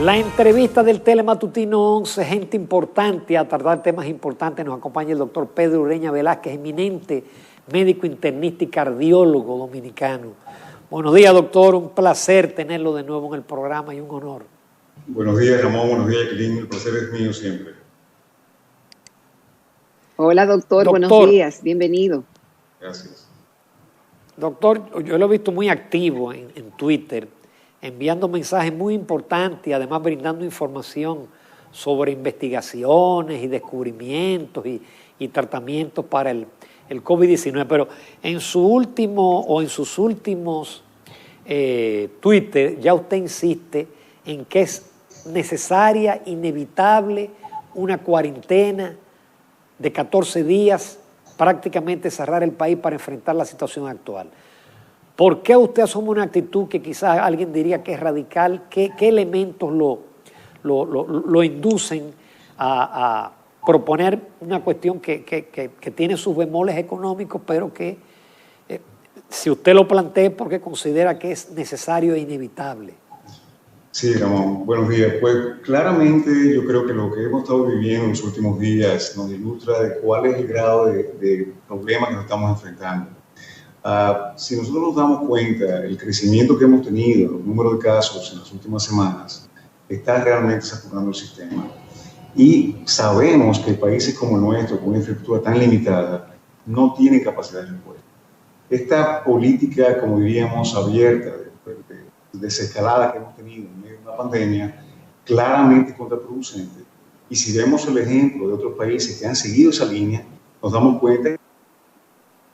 La entrevista del Telematutino 11, gente importante, a tratar temas importantes, nos acompaña el doctor Pedro Ureña Velázquez, eminente médico internista y cardiólogo dominicano. Buenos días, doctor, un placer tenerlo de nuevo en el programa y un honor. Buenos días, Ramón, buenos días, Jacqueline, el placer es mío siempre. Hola, doctor, buenos días, bienvenido. Gracias. Doctor, yo lo he visto muy activo en Twitter, enviando mensajes muy importantes y además brindando información sobre investigaciones y descubrimientos y tratamientos para el COVID-19. Pero en su último o en sus últimos Twitter ya usted insiste en que es necesaria, inevitable, una cuarentena de 14 días, prácticamente cerrar el país para enfrentar la situación actual. ¿Por qué usted asume una actitud que quizás alguien diría que es radical? ¿Qué elementos lo inducen a proponer una cuestión que tiene sus bemoles económicos, pero que si usted lo plantea es porque considera que es necesario e inevitable? Sí, Ramón, buenos días. Pues claramente yo creo que lo que hemos estado viviendo en los últimos días nos ilustra de cuál es el grado de problema que nos estamos enfrentando. Si nosotros nos damos cuenta, el crecimiento que hemos tenido, los números de casos en las últimas semanas, está realmente saturando el sistema. Y sabemos que países como el nuestro, con una infraestructura tan limitada, no tienen capacidad de respuesta. Esta política, como diríamos, abierta, desescalada que hemos tenido en medio de una pandemia, claramente es contraproducente. Y si vemos el ejemplo de otros países que han seguido esa línea, nos damos cuenta que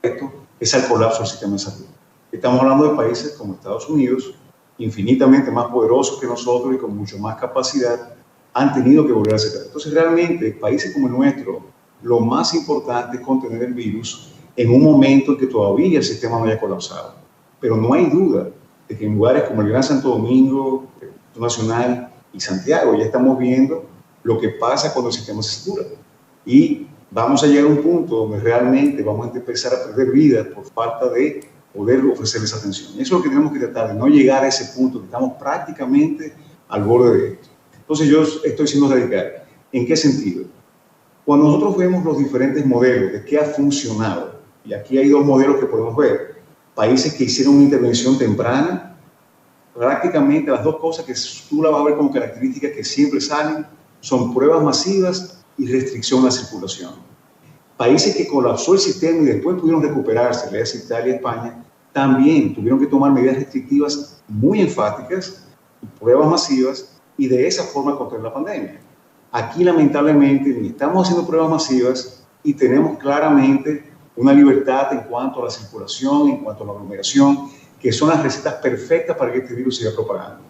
esto es el colapso del sistema de salud. Estamos hablando de países como Estados Unidos, infinitamente más poderosos que nosotros y con mucho más capacidad, han tenido que volver a cerrar. Entonces, realmente, países como el nuestro, lo más importante es contener el virus en un momento en que todavía el sistema no haya colapsado. Pero no hay duda de que en lugares como el Gran Santo Domingo, el Nacional y Santiago ya estamos viendo lo que pasa cuando el sistema se satura. Y vamos a llegar a un punto donde realmente vamos a empezar a perder vidas por falta de poder ofrecerles atención. Eso es lo que tenemos que tratar, de no llegar a ese punto, que estamos prácticamente al borde de esto. Entonces yo estoy siendo radical. ¿En qué sentido? Cuando nosotros vemos los diferentes modelos de qué ha funcionado, y aquí hay dos modelos que podemos ver, países que hicieron una intervención temprana, prácticamente las dos cosas que tú la vas a ver como características que siempre salen son pruebas masivas y restricción a la circulación. Países que colapsó el sistema y después pudieron recuperarse, le hace Italia y España, también tuvieron que tomar medidas restrictivas muy enfáticas, pruebas masivas, y de esa forma contra la pandemia. Aquí lamentablemente ni estamos haciendo pruebas masivas y tenemos claramente una libertad en cuanto a la circulación, en cuanto a la aglomeración, que son las recetas perfectas para que este virus siga propagando.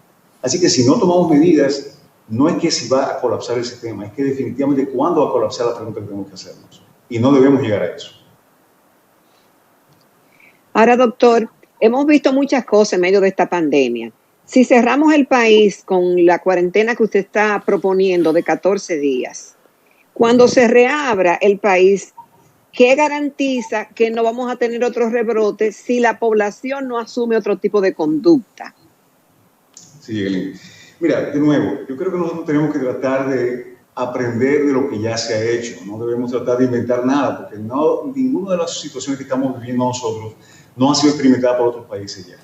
Así que si no tomamos medidas, no es que si va a colapsar el sistema, es que definitivamente cuándo va a colapsar la pregunta que tenemos que hacernos. Y no debemos llegar a eso. Ahora, doctor, hemos visto muchas cosas en medio de esta pandemia. Si cerramos el país con la cuarentena que usted está proponiendo de 14 días, cuando se reabra el país, ¿qué garantiza que no vamos a tener otros rebrotes si la población no asume otro tipo de conducta? Sí, Elena. Mira, de nuevo, yo creo que nosotros tenemos que tratar de aprender de lo que ya se ha hecho. No debemos tratar de inventar nada, porque ninguna de las situaciones que estamos viviendo nosotros no ha sido experimentada por otros países ya.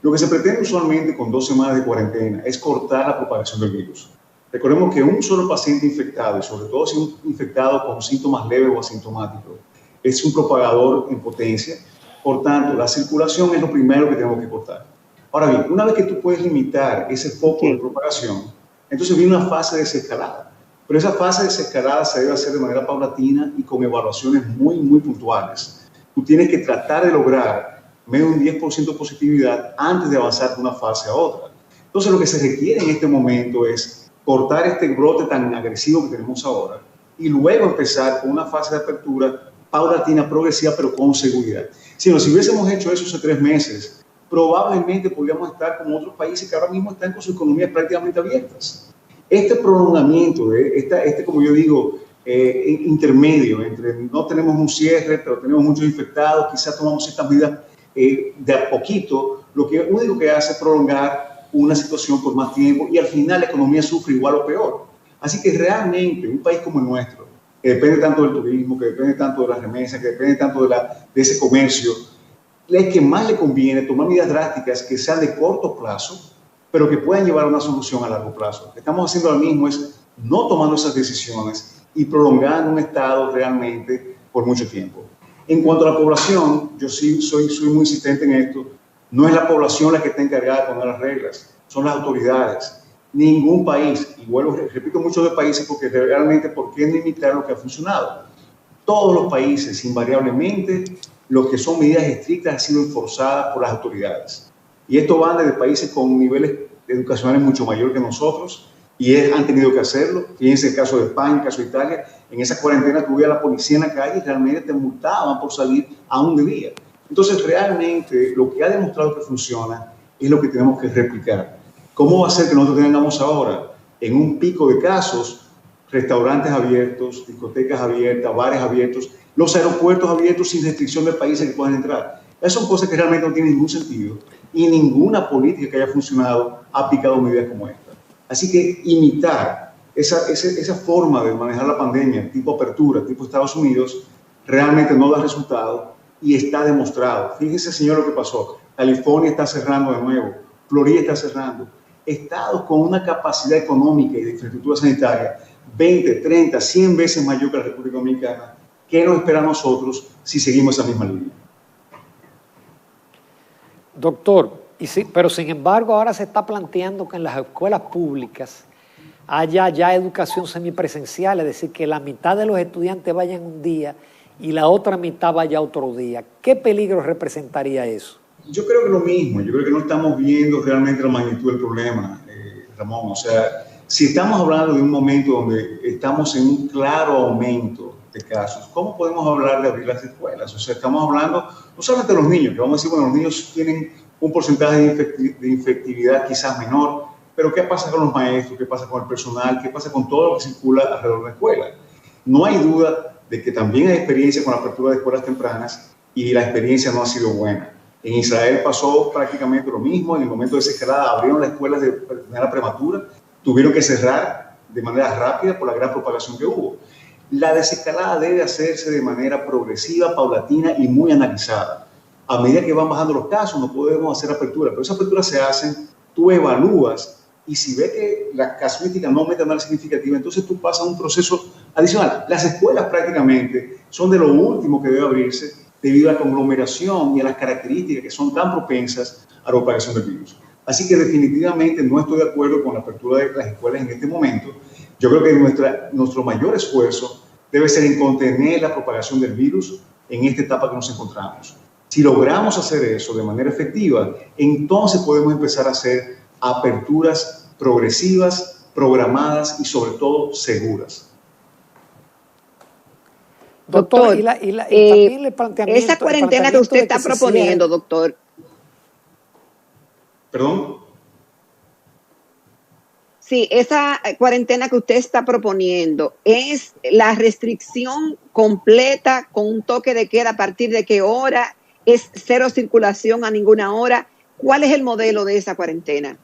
Lo que se pretende usualmente con 2 semanas de cuarentena es cortar la propagación del virus. Recordemos que un solo paciente infectado, y sobre todo si un infectado con síntomas leves o asintomáticos, es un propagador en potencia. Por tanto, la circulación es lo primero que tenemos que cortar. Ahora bien, una vez que tú puedes limitar ese foco de propagación, entonces viene una fase de desescalada. Pero esa fase de desescalada se debe hacer de manera paulatina y con evaluaciones muy, muy puntuales. Tú tienes que tratar de lograr menos de un 10% de positividad antes de avanzar de una fase a otra. Entonces, lo que se requiere en este momento es cortar este brote tan agresivo que tenemos ahora y luego empezar con una fase de apertura paulatina, progresiva, pero con seguridad. Si hubiésemos hecho eso hace 3 meses, probablemente podríamos estar como otros países que ahora mismo están con sus economías prácticamente abiertas. Este prolongamiento, como yo digo, intermedio entre no tenemos un cierre, pero tenemos muchos infectados, quizás tomamos estas medidas de a poquito, lo único que hace es prolongar una situación por más tiempo y al final la economía sufre igual o peor. Así que realmente un país como el nuestro, que depende tanto del turismo, que depende tanto de las remesas, que depende tanto de ese comercio, es que más le conviene tomar medidas drásticas que sean de corto plazo, pero que puedan llevar a una solución a largo plazo. Lo que estamos haciendo ahora mismo es no tomando esas decisiones y prolongando un estado realmente por mucho tiempo. En cuanto a la población, yo sí soy muy insistente en esto, no es la población la que está encargada de poner las reglas, son las autoridades. Ningún país, y vuelvo, repito muchos de países porque realmente, ¿por qué no imitar lo que ha funcionado? Todos los países, invariablemente, lo que son medidas estrictas han sido enforzadas por las autoridades. Y esto va desde países con niveles educacionales mucho mayor que nosotros y han tenido que hacerlo. Fíjense el caso de España, el caso de Italia. En esa cuarentena tuve a la policía en la calle y realmente te multaban por salir aún de día. Entonces, realmente, lo que ha demostrado que funciona es lo que tenemos que replicar. ¿Cómo va a ser que nosotros tengamos ahora, en un pico de casos, restaurantes abiertos, discotecas abiertas, bares abiertos, los aeropuertos abiertos sin restricción de países que puedan entrar? Esas son cosas que realmente no tienen ningún sentido y ninguna política que haya funcionado ha aplicado medidas como esta. Así que imitar esa forma de manejar la pandemia, tipo apertura, tipo Estados Unidos, realmente no da resultado y está demostrado. Fíjese, señor, lo que pasó. California está cerrando de nuevo, Florida está cerrando. Estados con una capacidad económica y de infraestructura sanitaria 20, 30, 100 veces mayor que la República Dominicana. ¿Qué nos espera a nosotros si seguimos esa misma línea? Doctor, pero sin embargo ahora se está planteando que en las escuelas públicas haya ya educación semipresencial, es decir, que la mitad de los estudiantes vayan un día y la otra mitad vaya otro día. ¿Qué peligro representaría eso? Yo creo que lo mismo, yo creo que no estamos viendo realmente la magnitud del problema, Ramón. O sea, si estamos hablando de un momento donde estamos en un claro aumento de casos, ¿cómo podemos hablar de abrir las escuelas? O sea, estamos hablando no solamente de los niños, que vamos a decir, bueno, los niños tienen un porcentaje de infectividad quizás menor, pero ¿qué pasa con los maestros? ¿Qué pasa con el personal? ¿Qué pasa con todo lo que circula alrededor de la escuela? No hay duda de que también hay experiencia con la apertura de escuelas tempranas y la experiencia no ha sido buena. En Israel pasó prácticamente lo mismo. En el momento de desescalada abrieron las escuelas de manera prematura, tuvieron que cerrar de manera rápida por la gran propagación que hubo. La desescalada debe hacerse de manera progresiva, paulatina y muy analizada. A medida que van bajando los casos, no podemos hacer apertura, pero esas aperturas se hacen, tú evalúas y si ves que la casuística no aumenta de manera significativa, entonces tú pasas a un proceso adicional. Las escuelas prácticamente son de lo último que debe abrirse debido a la conglomeración y a las características que son tan propensas a la propagación del virus. Así que definitivamente no estoy de acuerdo con la apertura de las escuelas en este momento. Yo creo que nuestro mayor esfuerzo debe ser en contener la propagación del virus en esta etapa que nos encontramos. Si logramos hacer eso de manera efectiva, entonces podemos empezar a hacer aperturas progresivas, programadas y sobre todo seguras. Doctor, y también el planteamiento, esa cuarentena que usted está proponiendo, doctor. ¿Perdón? Sí, esa cuarentena que usted está proponiendo, ¿es la restricción completa con un toque de queda a partir de qué hora? ¿Es cero circulación a ninguna hora? ¿Cuál es el modelo de esa cuarentena?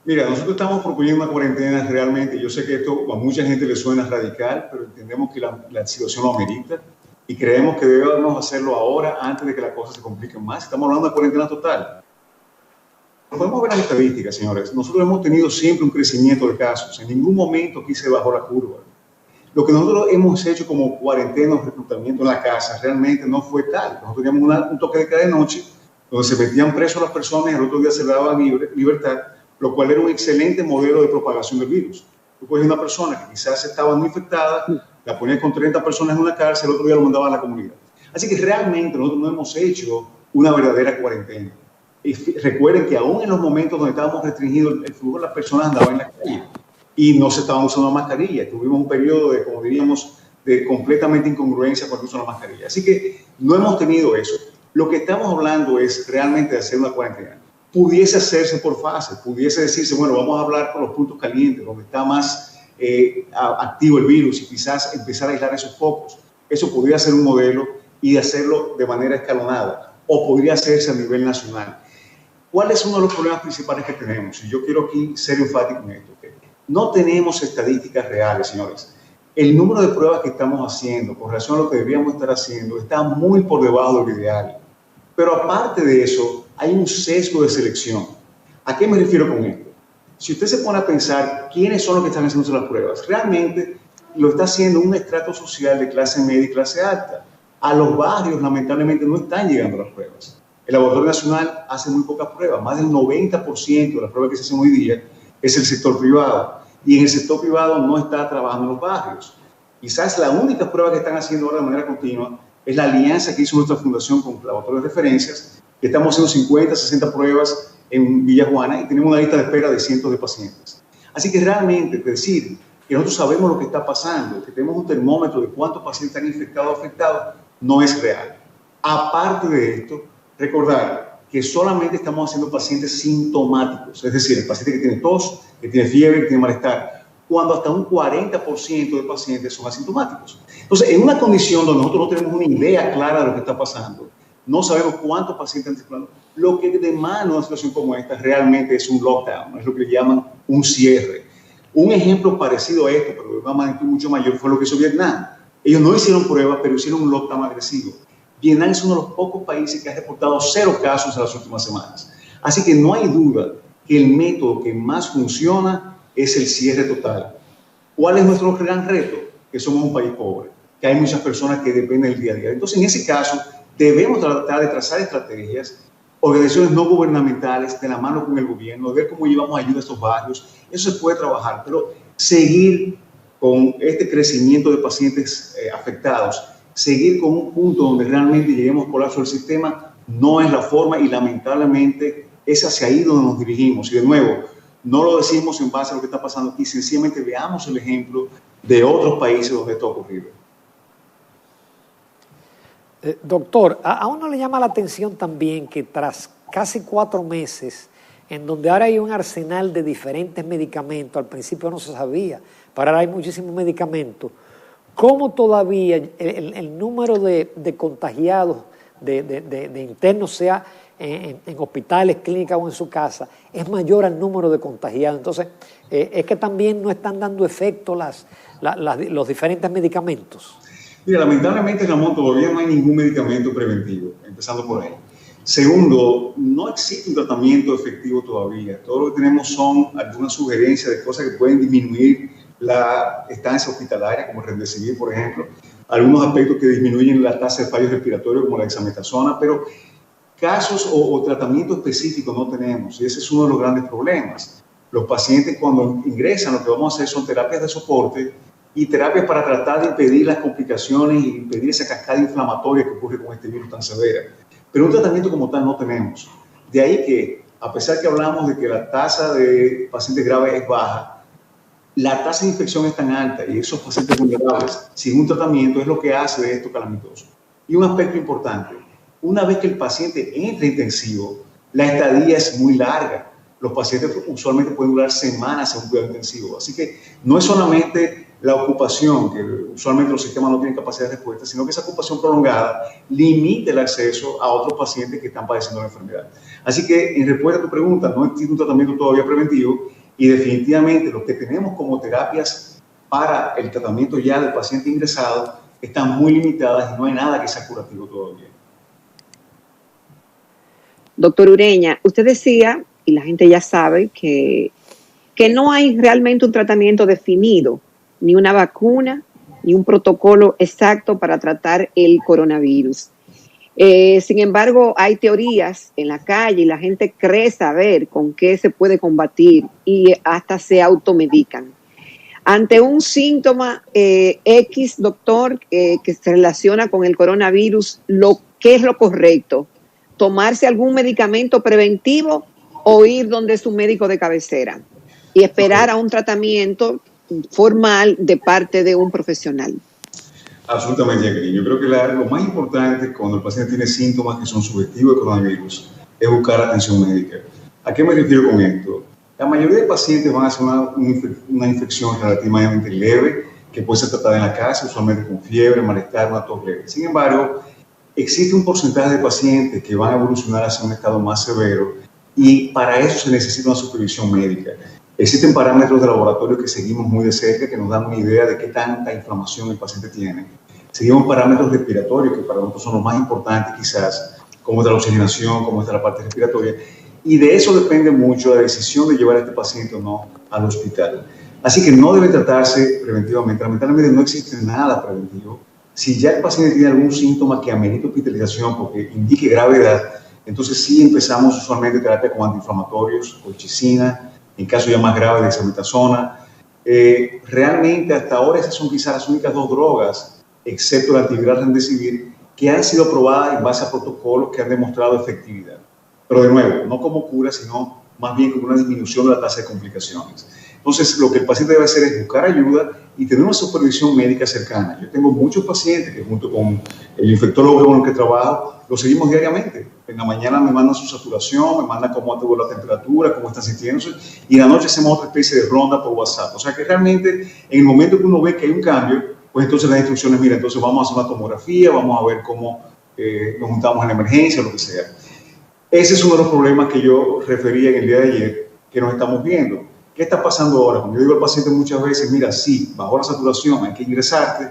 Mira, nosotros estamos proponiendo una cuarentena realmente, yo sé que esto a mucha gente le suena radical, pero entendemos que la situación lo amerita y creemos que debemos hacerlo ahora antes de que las cosas se compliquen más. Estamos hablando de cuarentena total. Podemos ver las estadísticas, señores. Nosotros hemos tenido siempre un crecimiento de casos. En ningún momento aquí se bajó la curva. Lo que nosotros hemos hecho como cuarentena o reclutamiento en la casa realmente no fue tal. Nosotros teníamos un toque de queda de noche donde se metían presos las personas y al otro día se le daba libertad, lo cual era un excelente modelo de propagación del virus. Tú coges una persona que quizás estaba muy infectada, la ponías con 30 personas en una cárcel, el otro día lo mandaba a la comunidad. Así que realmente nosotros no hemos hecho una verdadera cuarentena. Y recuerden que aún en los momentos donde estábamos restringidos el flujo, las personas andaban en la calle y no se estaban usando mascarilla. Tuvimos un periodo de, como diríamos, de completamente incongruencia con el uso de la mascarilla. Así que no hemos tenido eso. Lo que estamos hablando es realmente de hacer una cuarentena. Pudiese hacerse por fases, pudiese decirse, bueno, vamos a hablar con los puntos calientes, donde está más activo el virus y quizás empezar a aislar esos focos. Eso podría ser un modelo y hacerlo de manera escalonada o podría hacerse a nivel nacional. ¿Cuál es uno de los problemas principales que tenemos? Y yo quiero aquí ser enfático en esto. No tenemos estadísticas reales, señores. El número de pruebas que estamos haciendo con relación a lo que deberíamos estar haciendo está muy por debajo de lo ideal. Pero aparte de eso, hay un sesgo de selección. ¿A qué me refiero con esto? Si usted se pone a pensar quiénes son los que están haciendo las pruebas, realmente lo está haciendo un estrato social de clase media y clase alta. A los barrios, lamentablemente, no están llegando las pruebas. El Laboratorio Nacional hace muy pocas pruebas. Más del 90% de las pruebas que se hacen hoy día es el sector privado. Y en el sector privado no está trabajando en los barrios. Quizás la única prueba que están haciendo ahora de manera continua es la alianza que hizo nuestra fundación con laboratorios de referencias, que estamos haciendo 50, 60 pruebas en Villa Juana y tenemos una lista de espera de cientos de pacientes. Así que realmente decir que nosotros sabemos lo que está pasando, que tenemos un termómetro de cuántos pacientes están infectados o afectados, no es real. Aparte de esto, recordar que solamente estamos haciendo pacientes sintomáticos, es decir, el paciente que tiene tos, que tiene fiebre, que tiene malestar, cuando hasta un 40% de pacientes son asintomáticos. Entonces, en una condición donde nosotros no tenemos una idea clara de lo que está pasando, no sabemos cuántos pacientes están circulando, lo que demanda una situación como esta realmente es un lockdown, es lo que llaman un cierre. Un ejemplo parecido a esto, pero de una magnitud mucho mayor, fue lo que hizo Vietnam. Ellos no hicieron pruebas, pero hicieron un lockdown agresivo. Vietnam es uno de los pocos países que ha reportado 0 casos en las últimas semanas. Así que no hay duda que el método que más funciona es el cierre total. ¿Cuál es nuestro gran reto? Que somos un país pobre, que hay muchas personas que dependen del día a día. Entonces, en ese caso, debemos tratar de trazar estrategias, organizaciones no gubernamentales, de la mano con el gobierno, ver cómo llevamos ayuda a estos barrios. Eso se puede trabajar, pero seguir con este crecimiento de pacientes afectados, seguir con un punto donde realmente lleguemos al colapso del sistema, no es la forma y lamentablemente es hacia ahí donde nos dirigimos. Y de nuevo, no lo decimos en base a lo que está pasando aquí, sencillamente veamos el ejemplo de otros países donde esto ha ocurrido. Doctor, a uno le llama la atención también que tras casi 4 meses, en donde ahora hay un arsenal de diferentes medicamentos, al principio no se sabía, pero ahora hay muchísimos medicamentos, ¿cómo todavía el número de contagiados, de internos, sea en hospitales, clínicas o en su casa, es mayor al número de contagiados? Entonces, es que también no están dando efecto los diferentes medicamentos. Mira, lamentablemente, Ramón, todavía no hay ningún medicamento preventivo, empezando por ahí. Segundo, no existe un tratamiento efectivo todavía. Todo lo que tenemos son algunas sugerencias de cosas que pueden disminuir la estancia hospitalaria, como el Remdesivir, por ejemplo. Algunos aspectos que disminuyen la tasa de fallos respiratorios, como la dexametasona, pero casos o tratamiento específico no tenemos. Y ese es uno de los grandes problemas. Los pacientes, cuando ingresan, lo que vamos a hacer son terapias de soporte y terapias para tratar de impedir las complicaciones y impedir esa cascada inflamatoria que ocurre con este virus tan severa. Pero un tratamiento como tal no tenemos. De ahí que, a pesar que hablamos de que la tasa de pacientes graves es baja, la tasa de infección es tan alta y esos pacientes vulnerables, sin un tratamiento, es lo que hace de esto calamitoso. Y un aspecto importante, una vez que el paciente entra intensivo, la estadía es muy larga. Los pacientes usualmente pueden durar semanas en un cuidado intensivo. Así que no es solamente la ocupación, que usualmente los sistemas no tienen capacidad de respuesta, sino que esa ocupación prolongada limita el acceso a otros pacientes que están padeciendo la enfermedad. Así que, en respuesta a tu pregunta, no existe un tratamiento todavía preventivo y definitivamente lo que tenemos como terapias para el tratamiento ya del paciente ingresado están muy limitadas y no hay nada que sea curativo todavía. Doctor Ureña, usted decía, y la gente ya sabe, que no hay realmente un tratamiento definido, ni una vacuna, ni un protocolo exacto para tratar el coronavirus. Sin embargo, hay teorías en la calle y la gente cree saber con qué se puede combatir y hasta se automedican. Ante un síntoma X, doctor, que se relaciona con el coronavirus, ¿qué es lo correcto? ¿Tomarse algún medicamento preventivo o ir donde su médico de cabecera y esperar a un tratamiento formal de parte de un profesional? Absolutamente, Jacqueline. Yo creo que lo más importante cuando el paciente tiene síntomas que son sugestivos de coronavirus es buscar atención médica. ¿A qué me refiero con esto? La mayoría de pacientes van a hacer una infección relativamente leve que puede ser tratada en la casa, usualmente con fiebre, malestar, una tos leve. Sin embargo, existe un porcentaje de pacientes que van a evolucionar hacia un estado más severo y para eso se necesita una supervisión médica. Existen parámetros de laboratorio que seguimos muy de cerca que nos dan una idea de qué tanta inflamación el paciente tiene. Seguimos parámetros respiratorios que para nosotros son los más importantes quizás, cómo está la oxigenación, cómo está la parte respiratoria, y de eso depende mucho la decisión de llevar a este paciente o no al hospital. Así que no debe tratarse preventivamente. Lamentablemente no existe nada preventivo. Si ya el paciente tiene algún síntoma que amerita hospitalización porque indique gravedad, entonces sí empezamos usualmente terapia con antiinflamatorios, colchicina, en caso ya más grave de dexametasona. Realmente hasta ahora esas son quizás las únicas 2 drogas, excepto la antiviral remdesivir, que han sido probadas en base a protocolos que han demostrado efectividad. Pero de nuevo, no como cura, sino más bien como una disminución de la tasa de complicaciones. Entonces, lo que el paciente debe hacer es buscar ayuda y tener una supervisión médica cercana. Yo tengo muchos pacientes que junto con el infectólogo con el que trabajo, lo seguimos diariamente. En la mañana me mandan su saturación, me mandan cómo tuvo la temperatura, cómo están sintiéndose, y en la noche hacemos otra especie de ronda por WhatsApp. O sea que realmente, en el momento que uno ve que hay un cambio, pues entonces las instrucciones, mira, entonces vamos a hacer una tomografía, vamos a ver cómo nos juntamos en la emergencia, lo que sea. Ese es uno de los problemas que yo refería en el día de ayer, que nos estamos viendo. ¿Qué está pasando ahora? Cuando yo digo al paciente muchas veces, mira, sí, bajó la saturación, hay que ingresarte,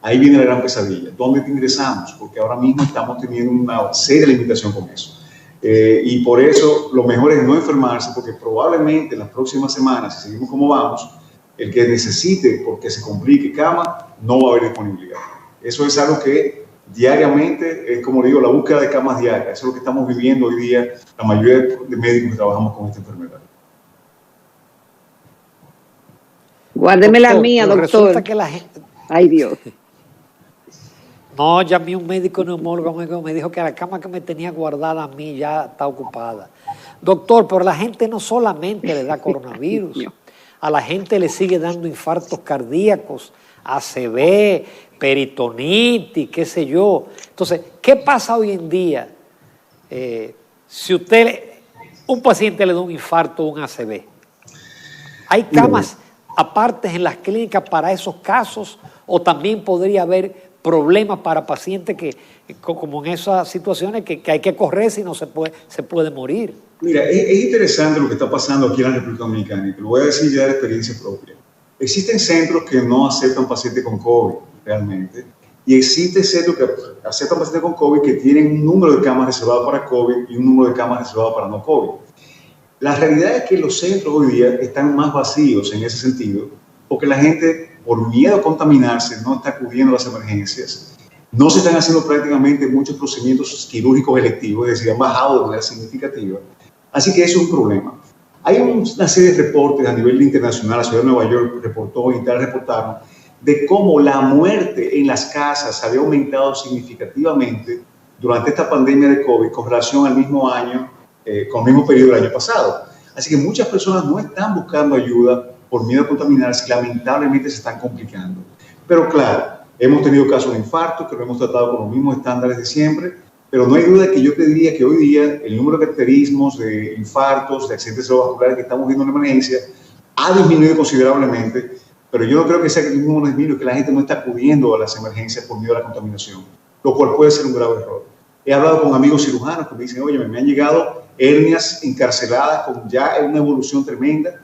ahí viene la gran pesadilla. ¿Dónde te ingresamos? Porque ahora mismo estamos teniendo una seria limitación con eso. Y por eso lo mejor es no enfermarse, porque probablemente en las próximas semanas, si seguimos como vamos, el que necesite, porque se complique cama, no va a haber disponibilidad. Eso es algo que diariamente, es como digo, la búsqueda de camas diarias. Eso es lo que estamos viviendo hoy día, la mayoría de médicos que trabajamos con esta enfermedad. Guárdeme la mía, doctor. Resulta que la gente... Ay, Dios. No, ya a mí un médico neumólogo me dijo que la cama que me tenía guardada a mí ya está ocupada. Doctor, pero la gente no solamente le da coronavirus, a la gente le sigue dando infartos cardíacos, ACV, peritonitis, qué sé yo. Entonces, ¿qué pasa hoy en día si un paciente le da un infarto o un ACV? ¿Hay camas aparte en las clínicas para esos casos o también podría haber problemas para pacientes que como en esas situaciones que hay que correr si no se puede morir? Mira, es interesante lo que está pasando aquí en la República Dominicana y te lo voy a decir ya de experiencia propia. Existen centros que no aceptan pacientes con COVID realmente y existen centros que aceptan pacientes con COVID que tienen un número de camas reservadas para COVID y un número de camas reservadas para no COVID. La realidad es que los centros hoy día están más vacíos en ese sentido, porque la gente, por miedo a contaminarse, no está acudiendo a las emergencias. No se están haciendo prácticamente muchos procedimientos quirúrgicos electivos, es decir, han bajado de manera significativa. Así que eso es un problema. Hay una serie de reportes a nivel internacional, la ciudad de Nueva York reportó y tal reportaron, de cómo la muerte en las casas había aumentado significativamente durante esta pandemia de COVID con relación al mismo año, con el mismo periodo del año pasado. Así que muchas personas no están buscando ayuda por miedo a contaminarse y lamentablemente se están complicando. Pero claro, hemos tenido casos de infarto que lo hemos tratado con los mismos estándares de siempre, pero no hay duda que yo te diría que hoy día el número de cateterismos, de infartos, de accidentes cerebrovasculares que estamos viendo en la emergencia ha disminuido considerablemente, pero yo no creo que sea que el mismo disminuye, que la gente no está acudiendo a las emergencias por miedo a la contaminación, lo cual puede ser un grave error. He hablado con amigos cirujanos que me dicen, oye, me han llegado hernias encarceladas con ya una evolución tremenda.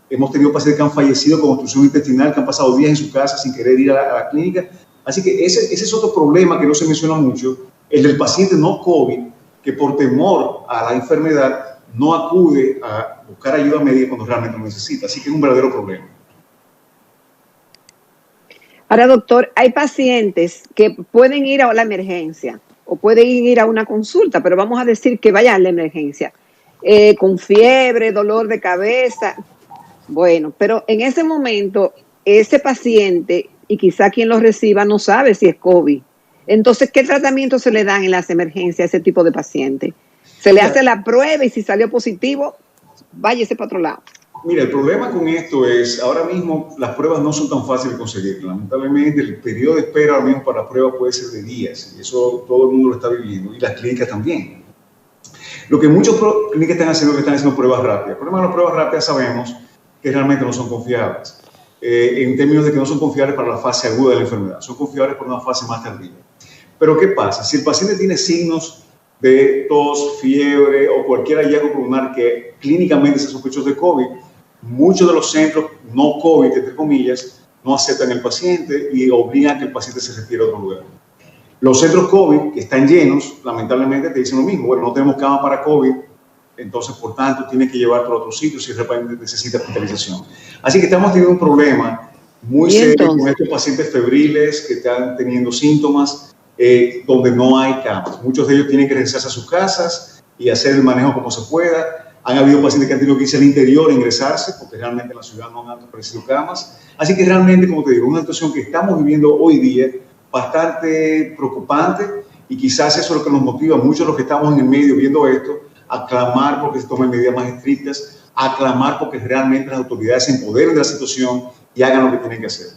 Hemos tenido pacientes que han fallecido con obstrucción intestinal, que han pasado días en su casa sin querer ir a la clínica. Así que ese es otro problema que no se menciona mucho, el del paciente no COVID, que por temor a la enfermedad no acude a buscar ayuda médica cuando realmente lo necesita. Así que es un verdadero problema. Ahora, doctor, hay pacientes que pueden ir a la emergencia o pueden ir a una consulta, pero vamos a decir que vayan a la emergencia con fiebre, dolor de cabeza. Bueno, pero en ese momento, ese paciente y quizá quien lo reciba no sabe si es COVID. Entonces, ¿qué tratamiento se le dan en las emergencias a ese tipo de paciente? Se le hace la prueba y si salió positivo, váyase para otro lado. Mira, el problema con esto es, ahora mismo las pruebas no son tan fáciles de conseguir. Lamentablemente, el periodo de espera ahora mismo para la prueba puede ser de días. Y eso todo el mundo lo está viviendo, y las clínicas también. Lo que muchas clínicas están haciendo es que están haciendo pruebas rápidas. El problema de las pruebas rápidas sabemos que realmente no son confiables. En términos de que no son confiables para la fase aguda de la enfermedad, son confiables para una fase más tardía. Pero ¿qué pasa? Si el paciente tiene signos de tos, fiebre o cualquier hallazgo pulmonar que clínicamente se sospechoso de COVID, muchos de los centros no COVID, entre comillas, no aceptan el paciente y obligan a que el paciente se retire a otro lugar. Los centros COVID que están llenos, lamentablemente te dicen lo mismo, bueno, no tenemos cama para COVID, entonces por tanto tienes que llevar por otro sitio si realmente necesita hospitalización. Así que estamos teniendo un problema muy serio con estos pacientes febriles que están teniendo síntomas donde no hay camas. Muchos de ellos tienen que regresarse a sus casas y hacer el manejo como se pueda. Han habido pacientes que han tenido que irse al interior e ingresarse porque realmente en la ciudad no han aparecido camas. Así que realmente, como te digo, una situación que estamos viviendo hoy día bastante preocupante y quizás eso es lo que nos motiva a muchos de los que estamos en el medio viendo esto a clamar porque se tomen medidas más estrictas, a clamar porque realmente las autoridades se empoderen de la situación y hagan lo que tienen que hacer.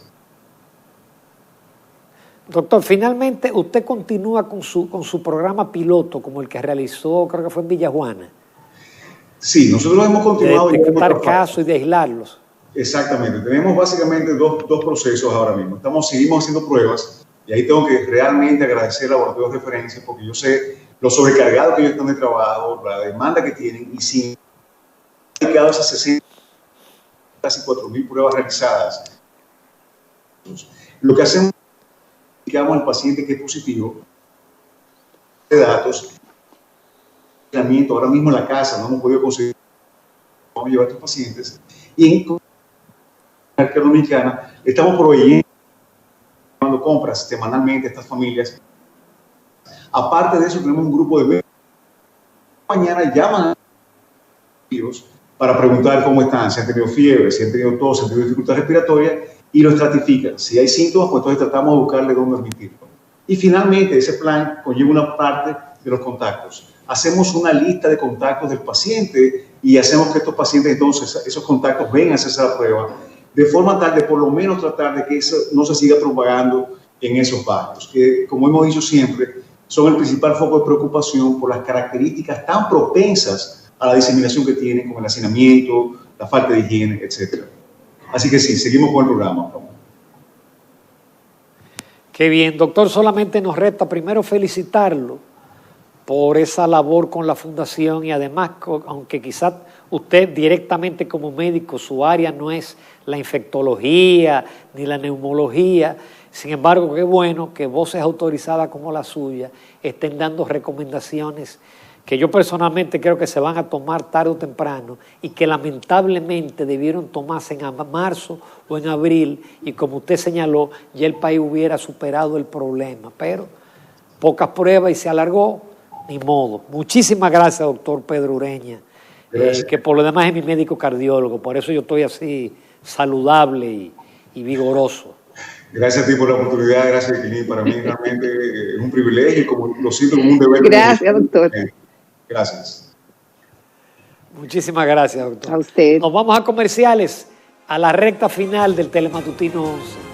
Doctor, finalmente usted continúa con su programa piloto como el que realizó, creo que fue en Villajuana. Sí, nosotros hemos continuado. De detectar casos y de aislarlos. Exactamente, tenemos básicamente dos procesos ahora mismo. Seguimos haciendo pruebas y ahí tengo que realmente agradecer al laboratorio de referencia porque yo sé lo sobrecargados que ellos están de trabajo, la demanda que tienen y sin dedicados a 60, casi 4.000 pruebas realizadas. Lo que hacemos es indicamos al paciente que es positivo de datos. Ahora mismo en la casa no hemos podido conseguir, vamos a llevar a estos pacientes y en la República Dominicana estamos proveyendo compras semanalmente a estas familias. Aparte de eso tenemos un grupo de médicos que mañana llaman a ellos para preguntar cómo están, si han tenido fiebre, si han tenido tos, si han tenido dificultad respiratoria y lo estratifican. Si hay síntomas, pues entonces tratamos de buscarle dónde admitirlo. Y finalmente ese plan conlleva una parte de los contactos. Hacemos una lista de contactos del paciente y hacemos que estos pacientes entonces, esos contactos vengan a hacerse la prueba, de forma tal de por lo menos tratar de que eso no se siga propagando en esos barrios, que como hemos dicho siempre, son el principal foco de preocupación por las características tan propensas a la diseminación que tienen, como el hacinamiento, la falta de higiene, etc. Así que sí, seguimos con el programa. Qué bien, doctor, solamente nos resta primero felicitarlo por esa labor con la fundación y además, aunque quizás usted directamente como médico, su área no es la infectología ni la neumología, sin embargo, qué bueno que voces autorizadas como la suya estén dando recomendaciones que yo personalmente creo que se van a tomar tarde o temprano y que lamentablemente debieron tomarse en marzo o en abril y como usted señaló, ya el país hubiera superado el problema, pero pocas pruebas y se alargó, ni modo. Muchísimas gracias, doctor Pedro Ureña, que por lo demás es mi médico cardiólogo, por eso yo estoy así saludable y vigoroso. Gracias a ti por la oportunidad, gracias, Kini. Para mí realmente es un privilegio y como lo siento como un deber. Gracias, doctor. Gracias. Muchísimas gracias, doctor. A usted. Nos vamos a comerciales, a la recta final del Telematutino 11.